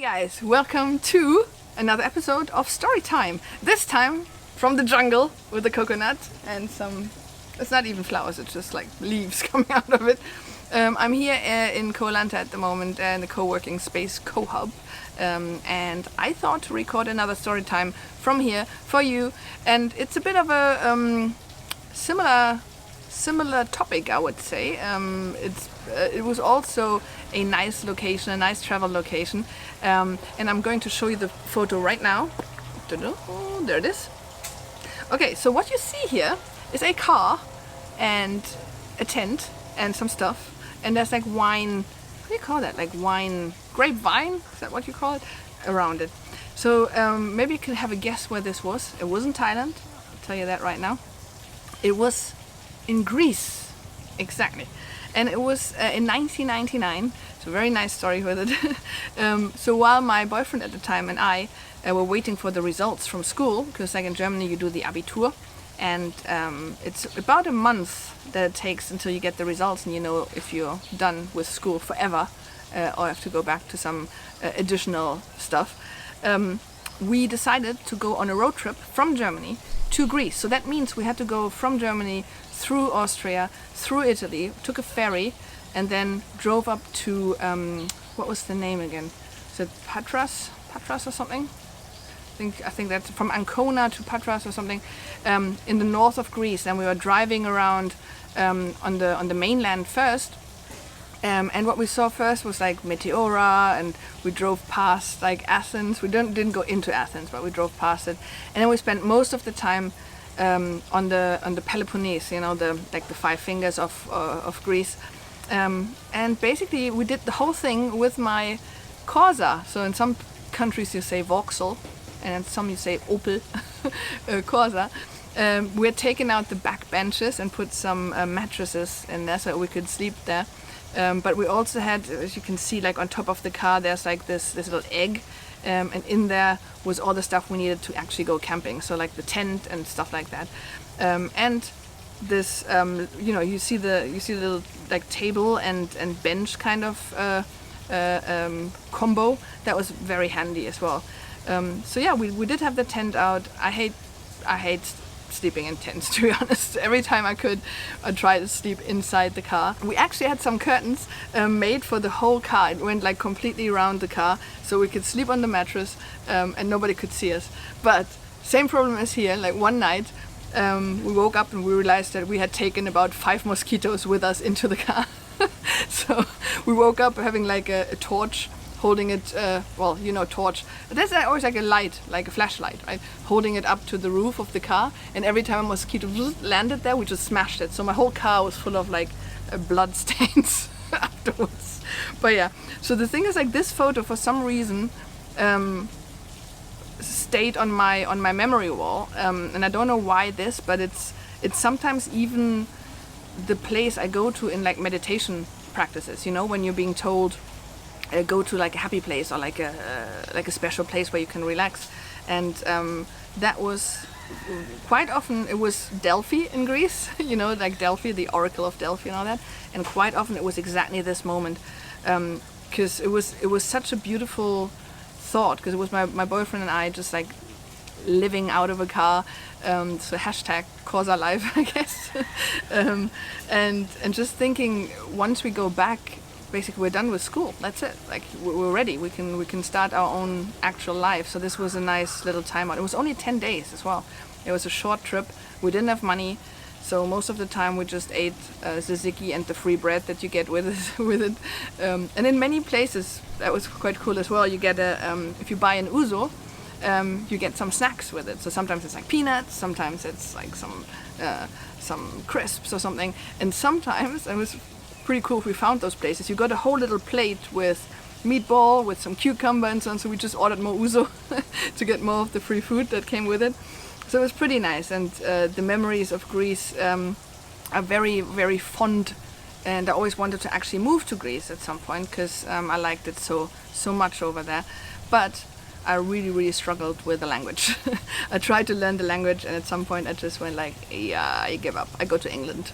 guys, welcome to another episode of Story Time. This time from the jungle with the coconut and some, it's not even flowers, it's just like leaves coming out of it. I'm here in Koh-Lanta at the moment in the co-working space Co-Hub, and I thought to record another story time from here for you, and it's a bit of a similar topic, I would say. It was also a nice location, a nice travel location, and I'm going to show you the photo right now. Oh, there it is. Okay, so what you see here is a car and a tent and some stuff, and there's like wine, what do you call that, like wine, grapevine, is that what you call it, around it. So maybe you can have a guess where this was. It wasn't Thailand, I'll tell you that right now. It was in Greece, exactly, and it was in 1999. It's a very nice story with it. So while my boyfriend at the time and I were waiting for the results from school, because like in Germany you do the Abitur, and it's about a month that it takes until you get the results and you know if you're done with school forever or have to go back to some additional stuff. We decided to go on a road trip from Germany to Greece. So that means we had to go from Germany through Austria, through Italy, took a ferry, and then drove up to, what was the name again? Is it Patras or something? I think that's from Ancona to Patras or something, in the north of Greece. And we were driving around on the mainland first. And what we saw first was like Meteora, and we drove past like Athens. We didn't go into Athens, but we drove past it. And then we spent most of the time on the Peloponnese, you know, the five fingers of Greece. And basically we did the whole thing with my Corsa. So in some countries you say Vauxhall, and in some you say Opel Corsa. We had taken out the back benches and put some mattresses in there so we could sleep there. But we also had, as you can see, like on top of the car, there's like this little egg, and in there was all the stuff we needed to actually go camping. So like the tent and stuff like that, and this, you know, you see the little like table and bench kind of combo that was very handy as well. So yeah, we did have the tent out. I hate sleeping in tents, to be honest. Every time I could, I tried to sleep inside the car. We actually had some curtains made for the whole car. It went like completely around the car, so we could sleep on the mattress and nobody could see us. But same problem as here. Like one night, we woke up and we realized that we had taken about 5 mosquitoes with us into the car. So we woke up having like a torch, holding it, well, you know, torch. There's always like a light, like a flashlight, right? Holding it up to the roof of the car, and every time a mosquito landed there, we just smashed it. So my whole car was full of like blood stains afterwards. But yeah, so the thing is, like, this photo for some reason stayed on my memory wall, and I don't know why this, but it's sometimes even the place I go to in like meditation practices. You know, when you're being told, go to like a happy place or like a special place where you can relax, and that was quite often, it was Delphi in Greece, you know, like Delphi, the Oracle of Delphi and all that, and quite often it was exactly this moment, because it was such a beautiful thought, because it was my boyfriend and I just like living out of a car, so hashtag Corsa life, I guess, and just thinking, once we go back, basically we're done with school, that's it, like we're ready, we can start our own actual life. So this was a nice little time out. It was only 10 days as well. It was a short trip. We didn't have money, so most of the time we just ate tzatziki and the free bread that you get with it. And in many places, that was quite cool as well, you get if you buy an ouzo, you get some snacks with it. So sometimes it's like peanuts, sometimes it's like some crisps or something, and sometimes, it was pretty cool if we found those places, you got a whole little plate with meatball, with some cucumber and so on, so we just ordered more ouzo to get more of the free food that came with it. So it was pretty nice, and the memories of Greece are very, very fond, and I always wanted to actually move to Greece at some point, because I liked it so much over there. But I really struggled with the language. I tried to learn the language, and at some point I just went like, yeah, I give up, I go to England.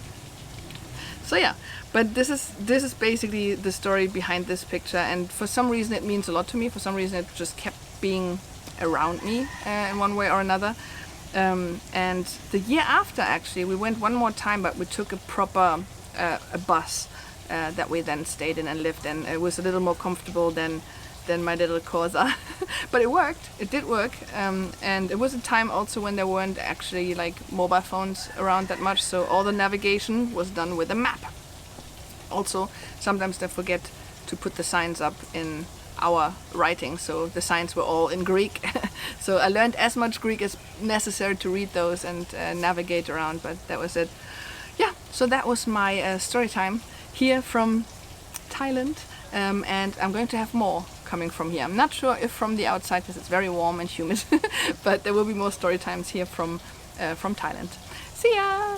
So yeah, but this is basically the story behind this picture, and for some reason it means a lot to me. For some reason it just kept being around me in one way or another. And the year after, actually, we went one more time, but we took a proper a bus that we then stayed in and lived in. It was a little more comfortable than my little Corsa, but it worked. It did work, and it was a time also when there weren't actually like mobile phones around that much, so all the navigation was done with a map. Also, sometimes they forget to put the signs up in our writing, so the signs were all in Greek. So I learned as much Greek as necessary to read those and navigate around, but that was it. Yeah, so that was my story time here from Thailand, and I'm going to have more coming from here. I'm not sure if from the outside because it's very warm and humid, but there will be more story times here from Thailand. See ya!